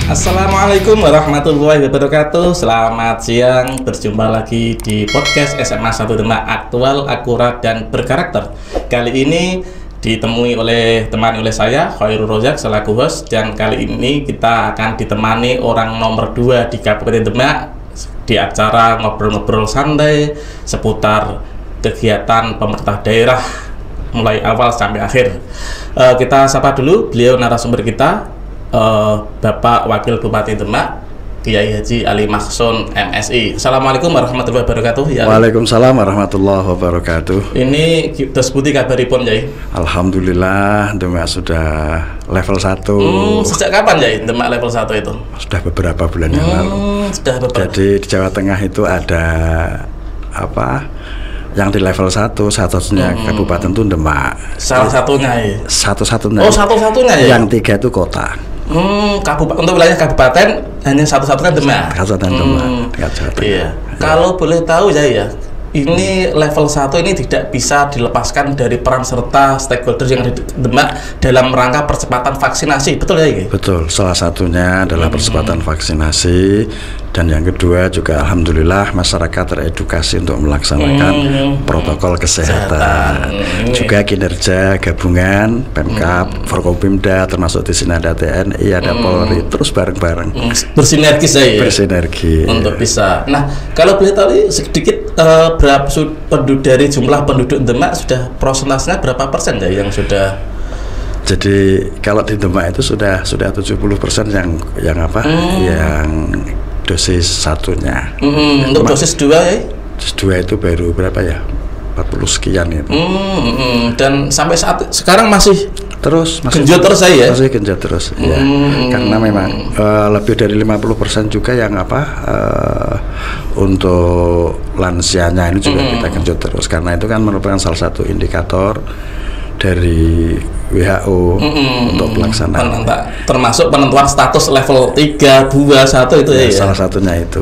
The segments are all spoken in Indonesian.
Assalamualaikum warahmatullahi wabarakatuh. Selamat siang, berjumpa lagi di podcast SMA 1 Demak, aktual, akurat, dan berkarakter. Kali ini ditemui oleh saya, Khairul Rozak, selaku host. Dan kali ini kita akan ditemani orang nomor 2 di Kabupaten Demak di acara ngobrol-ngobrol santai seputar kegiatan pemerintah daerah mulai awal sampai akhir. Kita sapa dulu beliau narasumber kita, Bapak Wakil Bupati Demak, Kiai Haji Ali Mahsun MSI. Assalamualaikum warahmatullahi wabarakatuh. Ya. Waalaikumsalam warahmatullahi wabarakatuh. Ini terus putih kabaripun, Yai? Alhamdulillah, Demak sudah level 1. Sejak kapan, Yai, Demak level 1 itu? Sudah beberapa bulan yang lalu. Jadi di Jawa Tengah itu ada yang di level 1, satu-satunya kabupaten itu Demak. Salah satunya, ya? Satu-satunya. Oh, satu-satunya, ya? Yang 3 itu kota. Untuk wilayah kabupaten hanya satu-satunya Demak. Kabupaten Demak. Iya. Kalau boleh tahu, ya, ini level 1 ini tidak bisa dilepaskan dari peran serta stakeholder yang ada di Demak dalam rangka percepatan vaksinasi, betul ya? Betul, salah satunya adalah percepatan vaksinasi, dan yang kedua juga alhamdulillah masyarakat teredukasi untuk melaksanakan protokol kesehatan. Juga kinerja gabungan Pemkab, Forkopimda, termasuk di sini ada TNI, ada Polri, terus bareng-bareng bersinergi saya. Bersinergi untuk bisa. Nah, kalau boleh tahu sedikit, berapa dari jumlah penduduk Demak sudah prosentasenya berapa persen ya yang sudah? Jadi kalau di Demak itu sudah 70% yang dosis satunya. Untuk dosis 2 ya? Dosis 2 itu baru berapa ya? 40 sekian itu. Dan sampai saat sekarang masih genjot terus ya? Masih genjot terus, ya. Karena memang lebih dari 50% juga yang untuk lansianya ini juga kita genjot terus, karena itu kan merupakan salah satu indikator dari WHO untuk pelaksanaan, termasuk penentuan status level 3, 2, 1 itu ya? Salah satunya itu.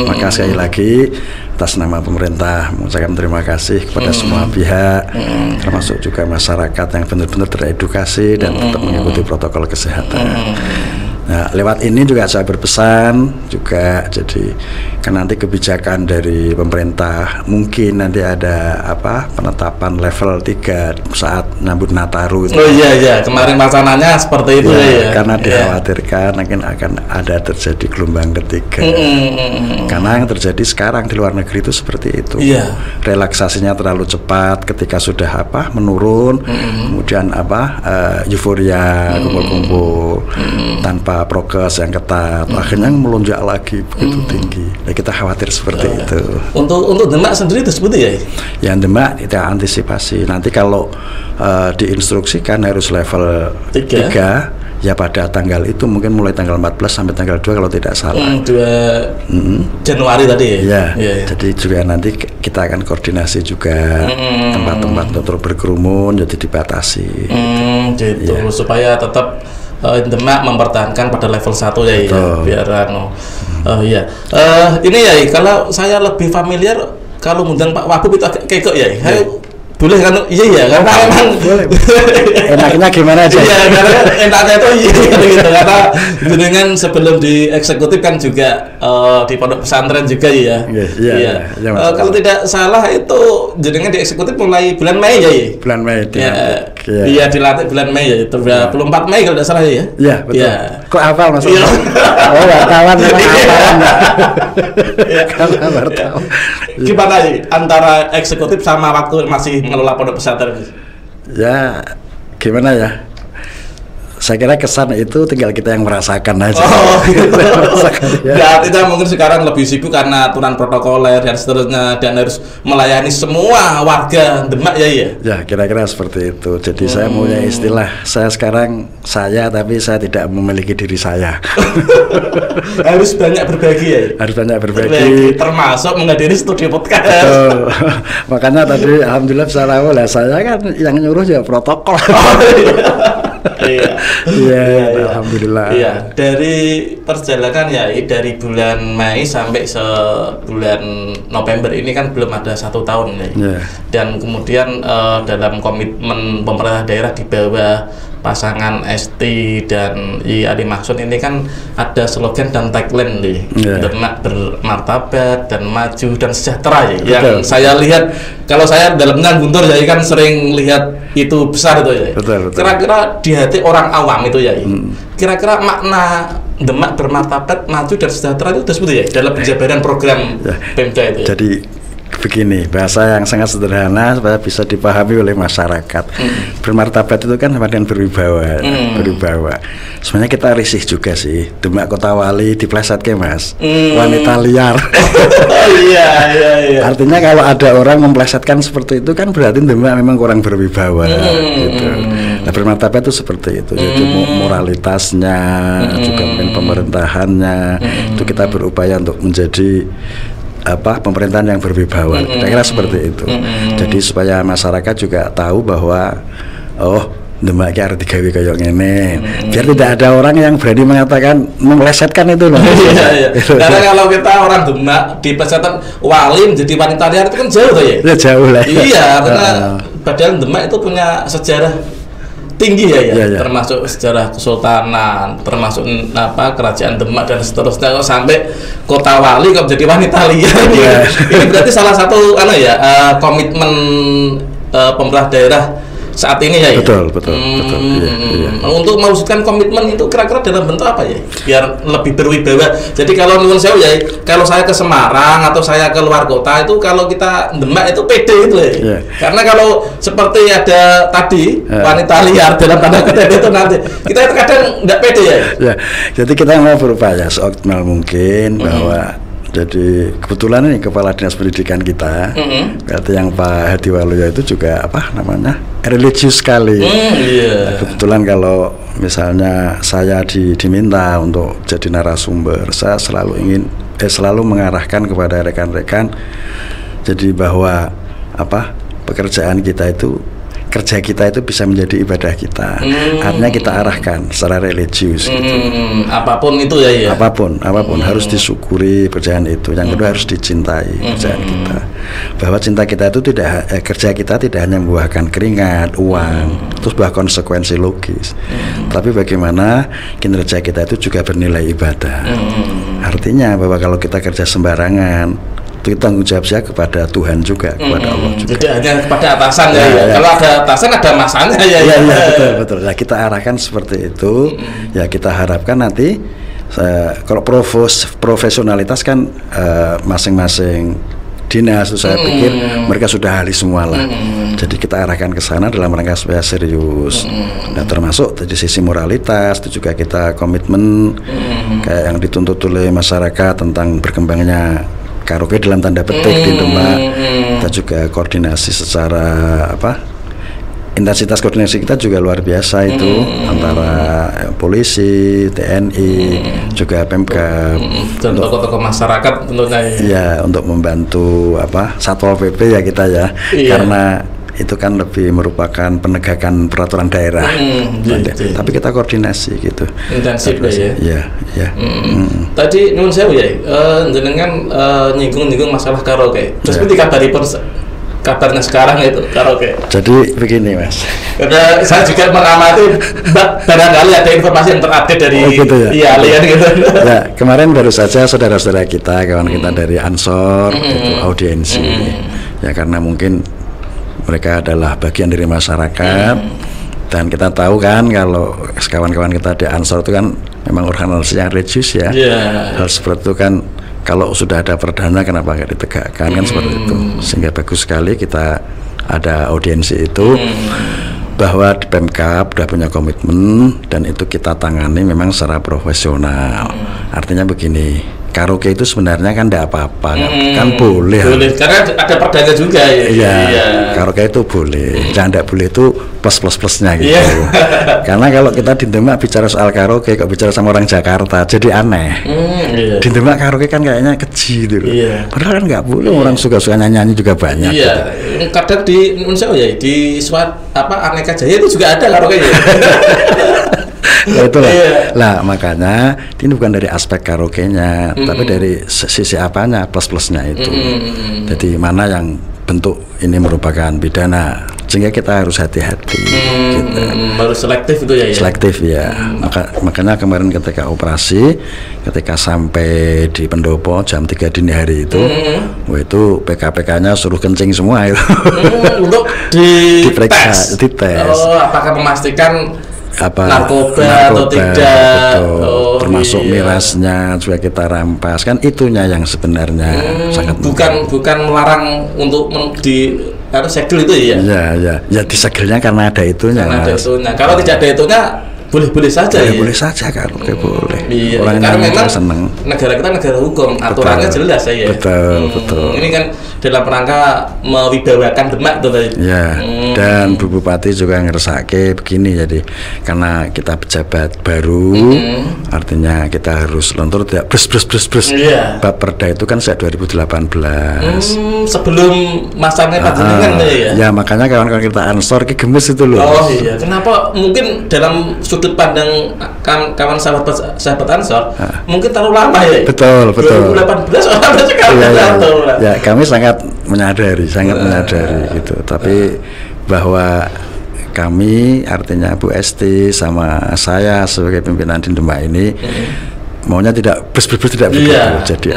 Maka sekali lagi atas nama pemerintah mengucapkan terima kasih kepada semua pihak, termasuk juga masyarakat yang benar-benar teredukasi dan tetap mengikuti protokol kesehatan. Nah, lewat ini juga saya berpesan juga, jadi kan nanti kebijakan dari pemerintah mungkin nanti ada penetapan level 3 saat nyambut Nataru itu. Oh iya, kemarin wacananya seperti itu ya. Karena dikhawatirkan mungkin akan ada terjadi gelombang ketiga. Karena yang terjadi sekarang di luar negeri itu seperti itu. Relaksasinya terlalu cepat ketika sudah menurun, kemudian euforia kumpul-kumpul tanpa prokes yang ketat, akhirnya melonjak lagi begitu tinggi. Ya, kita khawatir seperti itu. Untuk Demak sendiri itu seperti ya? Yang Demak kita antisipasi. Nanti kalau diinstruksikan harus level 3, ya pada tanggal itu mungkin mulai tanggal 14 sampai tanggal 2 kalau tidak salah. 2 Januari tadi ya? Ya. Jadi juga nanti kita akan koordinasi juga tempat-tempat untuk berkerumun jadi dibatasi. Gitu. Supaya tetap Demak mempertahankan pada level 1 ya, biar ini ya, kalau saya lebih familiar kalau ngundang Pak Wagub itu agak kekok ya. Boleh kan? Iya, karena memang boleh. Enaknya gimana aja? Iya, karena enaknya itu gitu. Karena dengan sebelum di eksekutif kan juga di pondok pesantren juga ya. Iya. Kalau tidak salah itu jenengan di eksekutif mulai bulan Mei ya. Bulan Mei. Iya, dilantik bulan Mei ya. Itu 24 Mei kalau tidak salah ya. Iya, betul. Kok hafal maksudnya? Oh, wartawan memang hafalan. Karena wartawan. Gimana antara eksekutif sama waktu masih mengelola pondok pesantren? Ya, gimana ya? Saya kira kesan itu tinggal kita yang merasakan aja. Kita mungkin sekarang lebih sibuk karena aturan protokoler dan seterusnya, dan harus melayani semua warga Demak ya. Ya, kira-kira seperti itu. Jadi saya punya istilah, saya sekarang tapi saya tidak memiliki diri saya. Harus banyak berbagi ya. Harus banyak berbagi. Termasuk menghadiri studio podcast. Betul. Makanya tadi alhamdulillah saya kan yang nyuruh ya protokol. Alhamdulillah. Iya, dari perjalanan ya, dari bulan Mei sampai bulan November ini kan belum ada 1 tahun ya. Dan kemudian dalam komitmen pemerintah daerah di bawah pasangan Esti dan Ali Maksud ini kan ada slogan dan tagline nih, Demak bermartabat dan maju dan sejahtera ya. Yang saya lihat, kalau saya dalamnya Guntur ya kan sering lihat itu besar itu ya. Kira-kira di hati orang awam itu ya. Kira-kira makna Demak bermartabat, maju dan sejahtera itu sudah sebut ya dalam penjabaran program Pemda itu. Jadi begini, bahasa yang sangat sederhana supaya bisa dipahami oleh masyarakat. Bermartabat itu kan sama dengan berwibawa, berwibawa. Sebenarnya kita risih juga sih, Demak Kota Wali diplesetke Mas, wanita liar. Iya. Artinya kalau ada orang memplesetkan seperti itu kan berarti Demak memang kurang berwibawa, gitu. Nah, bermartabat itu seperti itu, yaitu moralitasnya, juga mungkin pemerintahannya, itu kita berupaya untuk menjadi pemerintahan yang berwibawa, kira-kira seperti itu. Jadi supaya masyarakat juga tahu bahwa Demak ki arep digawe kaya ngene. Biar tidak ada orang yang berani mengatakan melesetkan itu loh. Iya. Karena kalau kita orang Demak diplesetkan wali menjadi wanita liar itu kan jauh tuh ya. Ya jauh lah. Iya, karena padahal Demak itu punya sejarah tinggi ya. Termasuk sejarah kesultanan, termasuk kerajaan Demak dan seterusnya, sampai Kota Wali kok jadi wanita liar. Ini berarti salah satu komitmen pemerintah daerah saat ini ya. Betul. Iya. Untuk mewujudkan komitmen itu kira-kira dalam bentuk apa ya? Biar lebih berwibawa. Jadi kalau nuwun sewu ya, kalau saya ke Semarang atau saya ke luar kota itu, kalau kita Demak itu pede itu ya. Karena kalau seperti ada tadi wanita liar dalam tanda kutip itu nanti kita kadang tidak pede ya. Jadi kita mau berupaya seoptimal mungkin bahwa jadi kebetulan ini Kepala Dinas Pendidikan kita, berarti yang Pak Hadi Waluyo itu juga religius sekali. Kebetulan kalau misalnya saya diminta untuk jadi narasumber, saya selalu mengarahkan kepada rekan-rekan, jadi bahwa pekerjaan kita itu, kerja kita itu bisa menjadi ibadah kita. Artinya kita arahkan secara religius gitu. Apapun itu ya. Apapun harus disyukuri pekerjaan itu. Yang kedua harus dicintai pekerjaan kita. Bahwa cinta kita itu kerja kita tidak hanya membuahkan keringat, uang, terus buah konsekuensi logis. Tapi bagaimana kinerja kita itu juga bernilai ibadah. Artinya bahwa kalau kita kerja sembarangan, itu tanggung jawab saya kepada Tuhan juga, kepada Allah juga. Tidak hanya kepada atasan ya. Kalau ada atasan ada masanya ya. Betul. Nah, kita arahkan seperti itu. Ya kita harapkan nanti kalau profesionalitas kan masing-masing dinas, saya pikir mereka sudah ahli semua lah. Jadi kita arahkan ke sana dalam rangka supaya serius. Nah, termasuk dari sisi moralitas itu juga kita komitmen kayak yang dituntut oleh masyarakat tentang berkembangnya karaoke dalam tanda petik di Demak. Kita juga koordinasi secara intensitas koordinasi kita juga luar biasa itu antara polisi, TNI, juga Pemkab dan tokoh-tokoh masyarakat tentunya ya, untuk membantu Satpol PP ya kita ya. Karena itu kan lebih merupakan penegakan peraturan daerah. Tapi kita koordinasi gitu. Intensif ya. Ya. Tadi nyuwun sewu ya, jenengan nyinggung masalah karaoke. Terus kabarnya sekarang itu karaoke. Jadi begini Mas. Karena saya juga mengamati barangkali ada informasi yang terupdate dari Lian gitu. Ya, kemarin baru saja saudara-saudara kita, kawan kita dari Ansor itu audiensi. Ya karena mungkin mereka adalah bagian dari masyarakat, dan kita tahu kan kalau kawan-kawan kita di Ansor itu kan memang organisasi yang religius ya. Hal seperti itu kan kalau sudah ada perdana kenapa nggak ditegakkan, kan seperti itu. Sehingga bagus sekali kita ada audiensi itu, bahwa di Pemkab sudah punya komitmen dan itu kita tangani memang secara profesional. Artinya begini, karaoke itu sebenarnya kan tidak apa-apa, kan boleh. Karena ada perdana juga ya. Iya. Karaoke itu boleh, yang tidak boleh itu plus-plusnya gitu. Karena kalau kita di Demak bicara soal karaoke, kok bicara sama orang Jakarta, jadi aneh. Di Demak karaoke kan kayaknya keji gitu. Padahal kan nggak boleh, orang suka-suka nyanyi juga banyak. Gitu. Kadang di Indonesia ya, di Aneka Jaya itu juga ada karaoke ya. Itulah. Lah makanya ini bukan dari aspek karaoke-nya, tapi dari sisi apanya, plus-plusnya itu. Jadi mana yang bentuk ini merupakan pidana, sehingga kita harus hati-hati gitu. Harus selektif itu ya. Selektif ya. Makanya kemarin ketika operasi, ketika sampai di Pendopo jam 3 dini hari itu, itu PK-PK-nya suruh kencing semua itu. Untuk diperiksa, dites. Apakah memastikan narkoba atau tidak? Termasuk mirasnya juga kita rampas, kan itunya yang sebenarnya sangat bukan melarang untuk harus segel itu ya. Ya disegelnya karena ada itunya. Kalau tidak ada itunya boleh-boleh saja ya. Boleh saja kalau boleh. Iya, orang karena memang seneng. Negara kita negara hukum, aturannya jelas ya. Betul. Ini kan dalam rangka mewibawakan Demak itu tadi. Ya, dan Bu Bupati juga ngersake begini, jadi karena kita pejabat baru, artinya kita harus lontor tidak bres. Bab perda itu kan sejak 2018. Sebelum masanya panjenengan ya. Ya, makanya kawan-kawan kita Ansor ki gemes itu loh. Oh iya, kenapa mungkin dalam sudut pandang kawan sahabat Ansor mungkin terlalu lama ya. Betul. 2018 orang sekali. Ya, kami sangat menyadari gitu. Tapi bahwa kami, artinya Bu Esti sama saya sebagai pimpinan di Demak ini maunya tidak tidak begitu. Jadi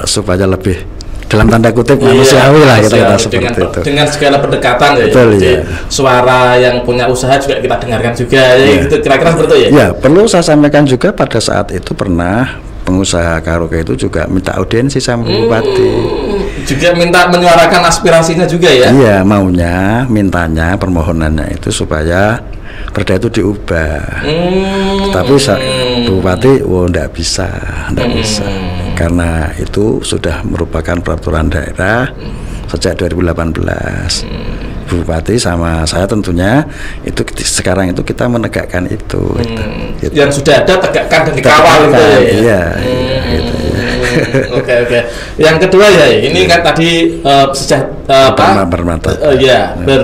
supaya lebih dalam tanda kutip manusiawi lah kita seperti itu. Dengan segala pendekatan ya. Betul, ya. Suara yang punya usaha juga kita dengarkan juga ya. Gitu kira-kira seperti itu ya. Ya, perlu saya sampaikan juga pada saat itu pernah pengusaha karaoke itu juga minta audiensi sama Bupati. Juga minta menyuarakan aspirasinya juga ya. Iya, mintanya permohonannya itu supaya perda itu diubah. Tapi Bupati enggak bisa. Karena itu sudah merupakan peraturan daerah sejak 2018. Bupati sama saya tentunya itu sekarang itu kita menegakkan itu. Gitu. Yang sudah ada tegakkan dan dikawal gitu ya. Iya. Oke. Yang kedua ya, ini kan tadi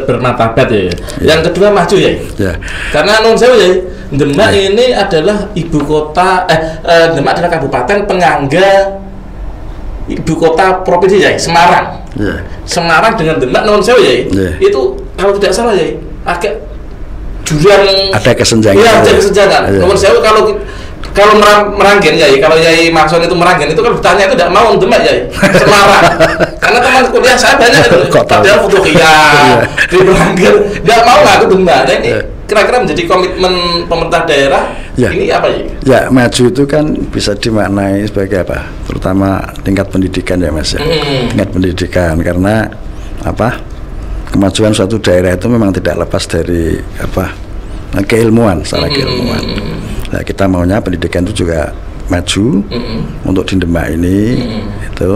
bermartabat ya. Yang kedua maju ya. Karena nun sewu ya, Demak ini adalah ibu kota Demak adalah kabupaten penyangga ibu kota provinsi ya, Semarang. Semarang dengan Demak nun sewu ya. Itu kalau tidak salah ya, agak jurang. Ada kesenjangan. Iya, ada kesenjangan. Nun sewu kalau Meranggen ya, kalau Yai Makson itu Meranggen itu kan bertanya itu tidak mau Demak ya, Semarang. Karena teman kuliah saya banyak itu, padahal Futuhia di Meranggen tidak mau ngaku Demak. Nah, ini kira-kira menjadi komitmen pemerintah daerah ini apa ya? Ya, maju itu kan bisa dimaknai sebagai apa? Terutama tingkat pendidikan ya Mas ya. Tingkat pendidikan, karena apa? Kemajuan suatu daerah itu memang tidak lepas dari apa? Keilmuan, secara keilmuan. Nah, kita maunya pendidikan itu juga maju untuk di Demak ini itu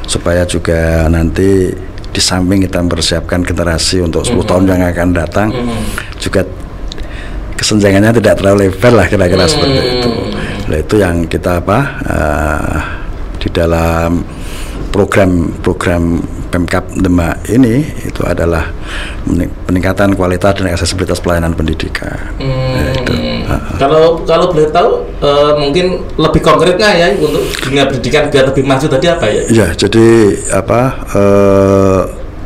supaya juga nanti di samping kita mempersiapkan generasi untuk 10 tahun yang akan datang juga kesenjangannya tidak terlalu lebar lah, kira-kira seperti itu. Nah, itu yang kita di dalam program Pemkab Demak ini itu adalah peningkatan kualitas dan aksesibilitas pelayanan pendidikan. Kalau boleh tahu mungkin lebih konkretnya ya untuk dunia pendidikan biar lebih maju tadi apa ya? Ya, jadi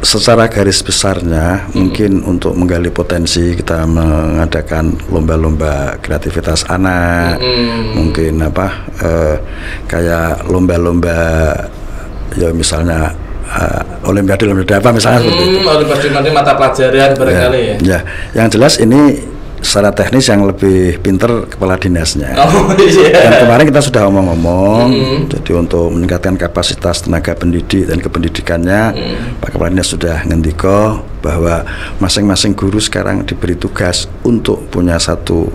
secara garis besarnya mungkin untuk menggali potensi kita mengadakan lomba-lomba kreativitas anak, mungkin kayak lomba-lomba ya misalnya olimpiade apa misalnya seperti itu. Olimpiade mata pelajaran barangkali ya. Ya, yang jelas ini secara teknis yang lebih pinter kepala dinasnya. Dan kemarin kita sudah ngomong-ngomong, jadi untuk meningkatkan kapasitas tenaga pendidik dan kependidikannya, Pak Kepala Dinas sudah ngendiko bahwa masing-masing guru sekarang diberi tugas untuk punya satu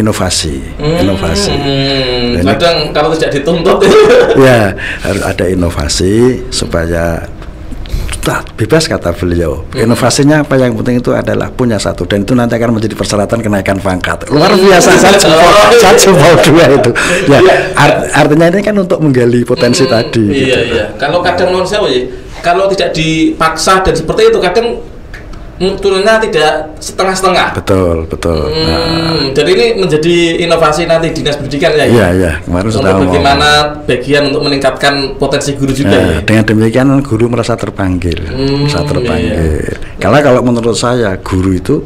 inovasi. Kadang kalau tidak dituntut ya harus ada inovasi supaya bebas, kata beliau. Inovasinya apa yang penting itu adalah punya satu, dan itu nanti akan menjadi persyaratan kenaikan pangkat. Luar biasa. Saya support dua itu. Ya, artinya ini kan untuk menggali potensi tadi. Iya. Kalau kadang kalau tidak dipaksa dan seperti itu kadang Turunnya tidak setengah-setengah. Betul. Jadi ini menjadi inovasi nanti Dinas Pendidikan ya? Iya. Kemarin sudah untuk bagaimana bagian untuk meningkatkan potensi guru juga ya? Dengan demikian guru merasa terpanggil. Iya. Karena kalau menurut saya guru itu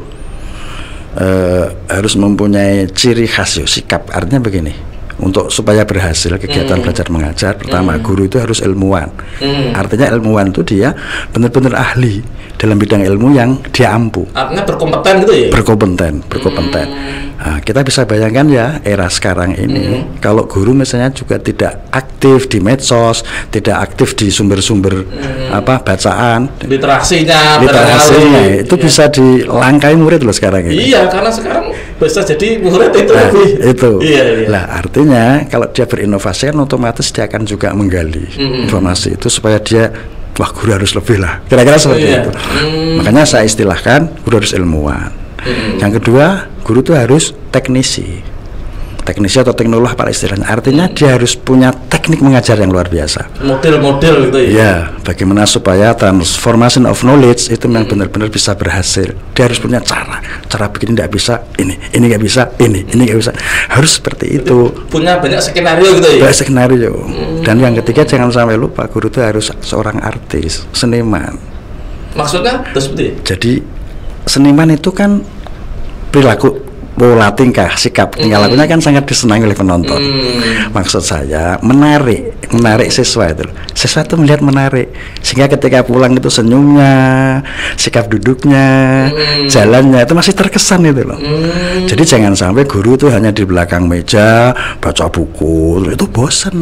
harus mempunyai ciri khas, sikap. Artinya begini, untuk supaya berhasil kegiatan belajar mengajar, pertama guru itu harus ilmuwan. Artinya ilmuwan itu dia benar-benar ahli dalam bidang ilmu yang dia ampu. Artinya berkompeten gitu ya? Berkompeten. Nah, kita bisa bayangkan ya era sekarang ini, kalau guru misalnya juga tidak aktif di medsos, tidak aktif di sumber-sumber bacaan, literasinya itu bisa dilangkai murid loh sekarang ini. Iya, karena sekarang bisa jadi murid itu itu. Iya. Nah, artinya kalau dia berinovasi kan otomatis dia akan juga menggali informasi itu supaya dia guru harus lebih lah, kira-kira seperti itu. Makanya saya istilahkan guru harus ilmuwan. Yang kedua, guru itu harus teknisi atau teknolog pada istilahnya. Artinya dia harus punya teknik mengajar yang luar biasa. Model-model gitu ya. Ya, bagaimana supaya transformation of knowledge itu memang benar-benar bisa berhasil. Dia harus punya cara begini tidak bisa, ini nggak bisa, ini nggak bisa. Harus seperti itu. Punya banyak skenario gitu ya. Banyak skenario. Dan yang ketiga jangan sampai lupa, guru itu harus seorang artis, seniman. Maksudnya seperti? Jadi seniman itu kan perilaku, pola tingkah, sikap, tingkah lakunya kan sangat disenangi oleh penonton. Maksud saya menarik siswa itu. Siswa itu melihat menarik, sehingga ketika pulang itu senyumnya, sikap duduknya, jalannya itu masih terkesan itu loh. Jadi jangan sampai guru itu hanya di belakang meja baca buku, itu bosan.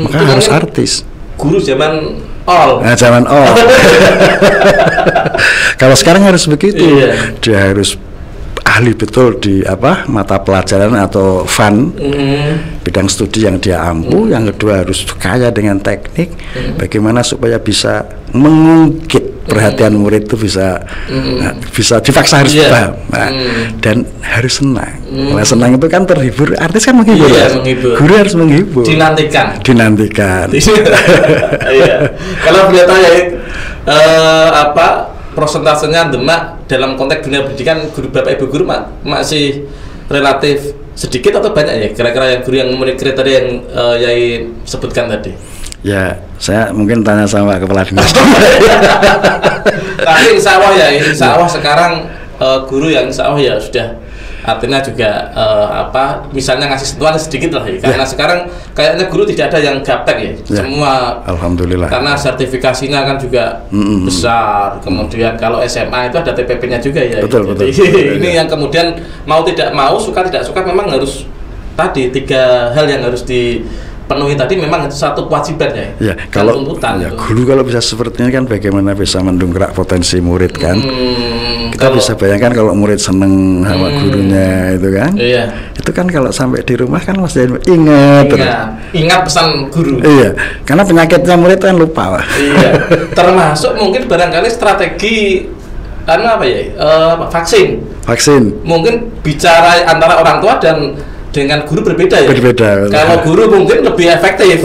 Maka harus artis. Guru zaman all. Kalau sekarang harus begitu. Dia harus ahli betul di mata pelajaran atau fun, bidang studi yang dia ampu. Yang kedua harus kaya dengan teknik, bagaimana supaya bisa mengungkit perhatian murid itu bisa dipaksa harus paham, dan harus senang. Nah, senang itu kan terhibur, artis kan menghibur, guru harus menghibur, dinantikan. Kalau boleh tanya prosentasenya Demak dalam konteks dunia pendidikan, guru bapak ibu guru masih relatif sedikit atau banyak ya kira-kira yang guru yang memenuhi kriteria yang Yai sebutkan tadi? Ya, saya mungkin tanya sama kepala dinas. Tapi insya Allah sekarang guru yang insya Allah ya sudah, artinya juga misalnya ngasih sentuhan sedikit lah ya. Karena sekarang kayaknya guru tidak ada yang gaptek ya. Semua alhamdulillah. Karena sertifikasinya kan juga besar. Kemudian kalau SMA itu ada TPP-nya juga ya. Betul. Ini yang kemudian mau tidak mau, suka tidak suka memang harus tadi 3 hal yang harus dipenuhi tadi, memang satu kewajiban ya. Kalau tuntutan guru kalau bisa seperti ini kan bagaimana bisa mendongkrak potensi murid kan. Kita bisa bayangkan kalau murid seneng sama gurunya itu kan. Itu kan kalau sampai di rumah kan masih ingat pesan guru. Karena penyakitnya murid kan lupa. Termasuk mungkin barangkali strategi vaksin. Mungkin bicara antara orang tua dan dengan guru berbeda ya. Kalau guru mungkin lebih efektif.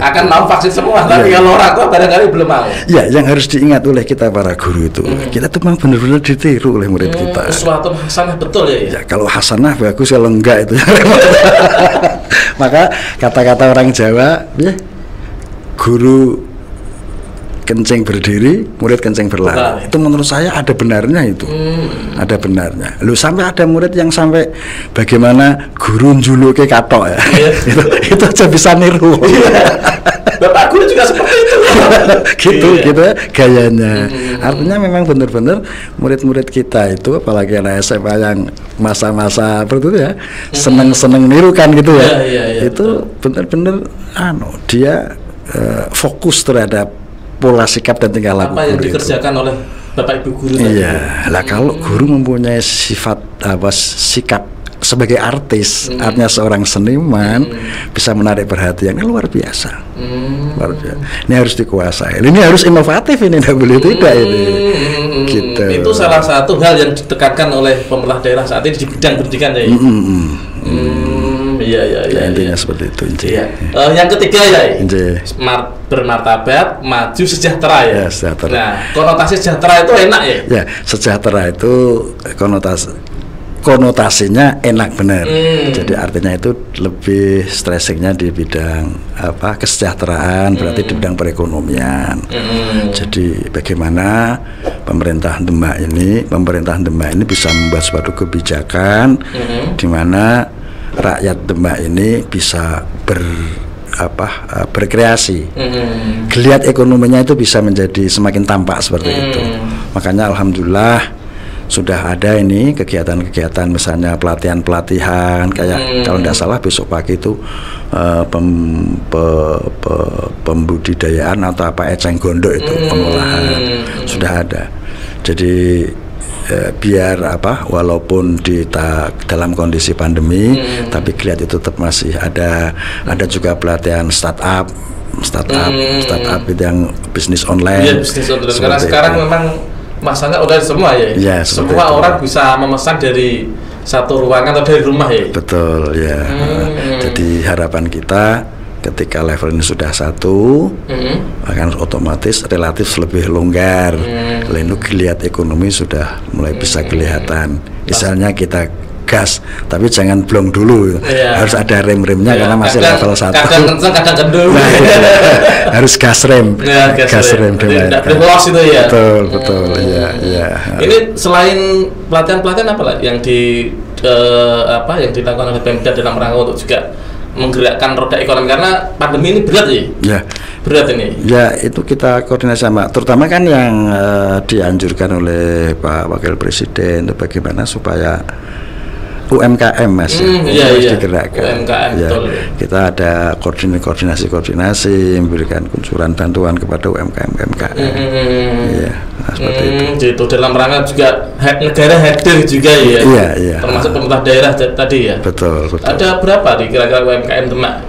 Akan mau vaksin semua, tapi kalau orang tua barangkali belum mau. Ya, yang harus diingat oleh kita para guru itu, kita tuh memang benar-benar ditiru oleh murid kita. Suatu hasanah betul ya. Kalau hasanah bagus, kalau enggak itu. Maka kata-kata orang Jawa, guru kencing berdiri, murid kencing berlari. Itu menurut saya ada benarnya itu. Ada benarnya. Lu sampai ada murid yang sampai bagaimana guru njuluke katok ya. Itu aja bisa niru. Bapak guru juga seperti itu. gitu ya gayanya. Artinya memang benar-benar murid-murid kita itu, apalagi anak SMA yang masa-masa seperti itu ya, seneng-seneng niru kan gitu ya. Itu benar-benar dia fokus terhadap pola sikap dan tingkah laku apa yang dikerjakan oleh bapak ibu guru. Lah kalau guru mempunyai sifat sikap sebagai artis, artinya seorang seniman, bisa menarik perhatian, luar biasa. Ini harus dikuasai. Ini harus inovatif, ini tidak boleh tidak ini. Gitu. Itu salah satu hal yang ditekankan oleh pemerintah daerah saat ini di bidang pendidikan ya. Ya, intinya seperti itu. Iya. Yang ketiga ya, Injih. Bermartabat, maju, sejahtera ya. Ya, sejahtera. Nah, konotasi sejahtera itu enak ya. Ya, sejahtera itu konotasinya enak benar. Jadi artinya itu lebih stressingnya di bidang kesejahteraan, berarti di bidang perekonomian. Jadi bagaimana pemerintah Demak ini bisa membuat suatu kebijakan di mana rakyat Demak ini bisa berkreasi. Geliat ekonominya itu bisa menjadi semakin tampak seperti itu. Makanya alhamdulillah sudah ada ini kegiatan-kegiatan, misalnya pelatihan kayak kalau tidak salah besok pagi itu pembudidayaan atau eceng gondok itu pengolahan sudah ada. Jadi biar walaupun dalam kondisi pandemi tapi kelihatan itu tetap masih ada juga pelatihan startup itu yang bisnis online. Bisnis online. Karena sekarang memang masanya udah semua ya. Semua orang bisa memesan dari satu ruangan atau dari rumah ya. Betul ya. Jadi harapan kita ketika level ini sudah satu, akan otomatis relatif lebih longgar. Lalu geliat ekonomi sudah mulai bisa kelihatan. Misalnya kita gas, tapi jangan blong dulu. Harus ada rem-remnya karena masih level 1. Kadang kencang, kadang kendor. Harus gas rem. Gas rem. Tidak los itu ya. Betul. Iya. Ini selain pelatihan apa lagi yang yang dilakukan oleh Pemda dalam rangka untuk juga menggerakkan roda ekonomi, karena pandemi ini berat ya. Berat ini. Ya, itu kita koordinasi sama, terutama kan yang dianjurkan oleh Pak Wakil Presiden itu bagaimana supaya UMKM Mas harus digerakkan. UMKM, betul. Kita ada koordinasi memberikan kuncuran bantuan kepada UMKM. Seperti itu. Itu dalam rangka juga negara hadir juga ya. Iya. Termasuk pemerintah daerah tadi ya. Betul. Ada berapa kira-kira UMKM Demak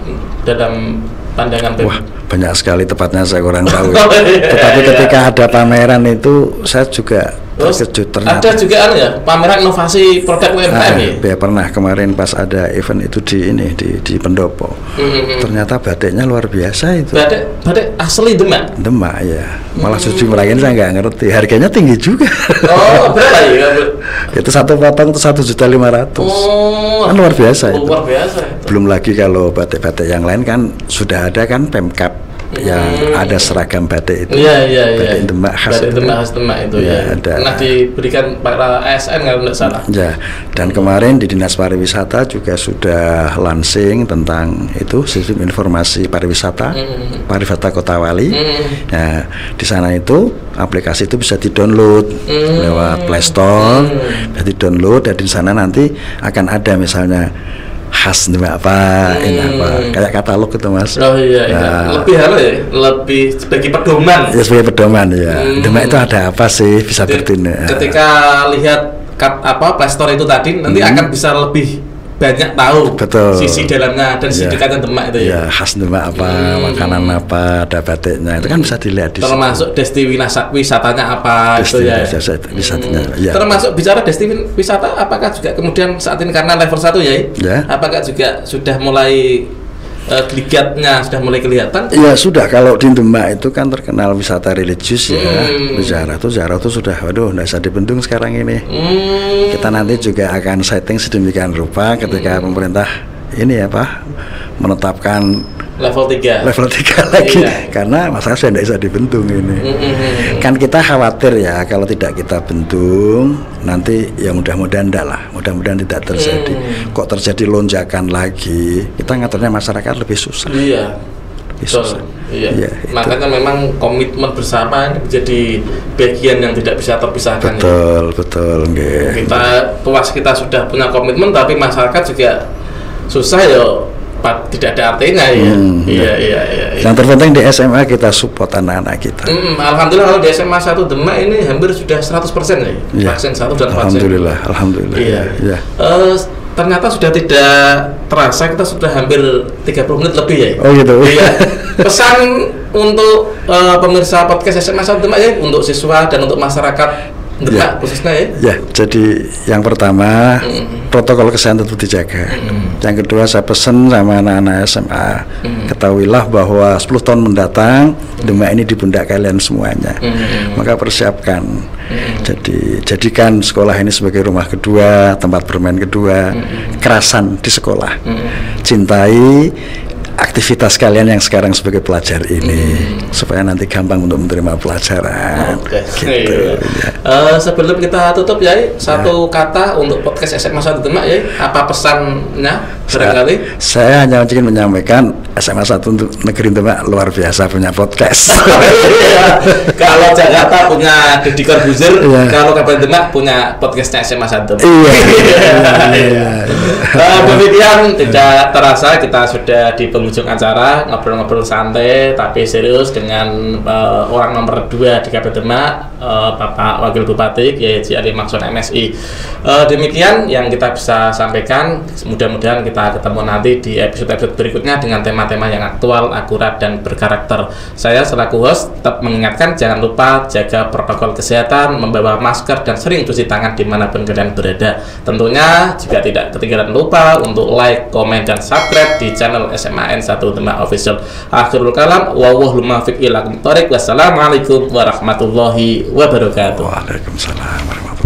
dalam pandangan Wah, banyak sekali, tepatnya saya kurang tahu. Tetapi ketika ada pameran itu saya juga terkejut ternyata. Ada juga pameran inovasi produk UMKM ya. Pernah kemarin pas ada event itu di Pendopo. Ternyata batiknya luar biasa itu. Batik asli Demak. Demak ya. Malah suci merangin saya nggak ngerti. Harganya tinggi juga. Oh, berapa ya? Itu satu potong itu 1.500.000. Kan luar biasa itu. Luar biasa. Belum lagi kalau batik-batik yang lain kan sudah ada kan Pemkap yang ada seragam batik itu. Iya. Batik Demak khas. Batik Demak khas Demak itu ya. Pernah diberikan para ASN kalau tidak salah. Ya. Dan kemarin di Dinas Pariwisata juga sudah launching tentang itu sistem informasi pariwisata, Pariwisata Kota Wali. Nah, di sana itu aplikasi itu bisa di-download lewat Play Store, bisa di-download, dan di sana nanti akan ada misalnya khas Demak ini kayak katalog itu Mas. Oh iya. Lebih lebih sebagai pedoman. Ya, sebagai pedoman ya. Demak itu ada apa sih, bisa bertindak. Ketika lihat Play Store itu tadi nanti akan bisa lebih banyak tahu sisi dalamnya dan sisi dekatnya Demak itu ya. Khas Demak makanan apa, ada batiknya, itu kan bisa dilihat di termasuk destinasi wisatanya apa itu ya. Termasuk bicara destinasi wisata, apakah juga kemudian saat ini karena level 1 ya. Apakah juga sudah mulai geliatnya sudah mulai kelihatan? Iya sudah, kalau di Demak itu kan terkenal wisata religius ya. Ziarah itu sudah, waduh, nggak bisa dibendung sekarang ini. Kita nanti juga akan setting sedemikian rupa ketika pemerintah ini menetapkan level 3 lagi, karena masalah sudah tidak bisa dibendung ini. Kan kita khawatir ya kalau tidak kita bendung nanti ya mudah-mudahan tidak terjadi. Kok terjadi lonjakan lagi, kita ngaturnya masyarakat lebih susah. Susah. Makanya memang komitmen bersama menjadi bagian yang tidak bisa terpisahkan. Betul. Kita sudah punya komitmen, tapi masyarakat juga susah tidak ada artinya ya. Yang terpenting di SMA kita support anak-anak kita. Alhamdulillah kalau di SMA 1 Demak ini hampir sudah 100% vaksin 1 dan vaksin. Alhamdulillah. Iya. Ternyata sudah tidak terasa, kita sudah hampir 30 menit lebih ya. Oh gitu. Iya. Pesan untuk pemirsa podcast SMA 1 Demak untuk siswa dan untuk masyarakat Demak khususnya ya? Ya, jadi yang pertama protokol kesehatan tetap dijaga. Yang kedua saya pesan sama anak-anak SMA, ketahuilah bahwa 10 tahun mendatang Demak ini di pundak kalian semuanya. Maka persiapkan. Jadi jadikan sekolah ini sebagai rumah kedua, tempat bermain kedua, kerasan di sekolah. Cintai aktivitas kalian yang sekarang sebagai pelajar ini supaya nanti gampang untuk menerima pelajaran. Gitu. Ya. Sebelum kita tutup ya, satu kata untuk podcast SMA 1 Demak ya, apa pesannya barangkali? Saya hanya ingin menyampaikan SMA 1 untuk Negeri Demak luar biasa punya podcast. Kalau Jakarta punya Deddy Corbuzier, kalau Kabupaten Demak punya podcastnya SMA 1 Demak. Demikian, tidak terasa kita sudah di penghujung acara, ngobrol-ngobrol santai tapi serius dengan orang nomor 2 di Kabupaten Demak, Bapak Wakil Bupati Kiai Haji Ali Maksud MSI. Demikian yang kita bisa sampaikan. Mudah-mudahan kita ketemu nanti di episode-episode berikutnya dengan tema-tema yang aktual, akurat, dan berkarakter. Saya selaku host tetap mengingatkan jangan lupa jaga protokol kesehatan, membawa masker, dan sering cuci tangan dimanapun kalian berada. Tentunya juga tidak ketinggalan lupa untuk like, komen, dan subscribe di channel SMA N1 Demak Official. Akhirul kalam, wallahul muwaffiq ila aqwamit thoriq. Wassalamualaikum warahmatullahi wabarakatuh. Waalaikumsalam warahmatullahi wabarakatuh.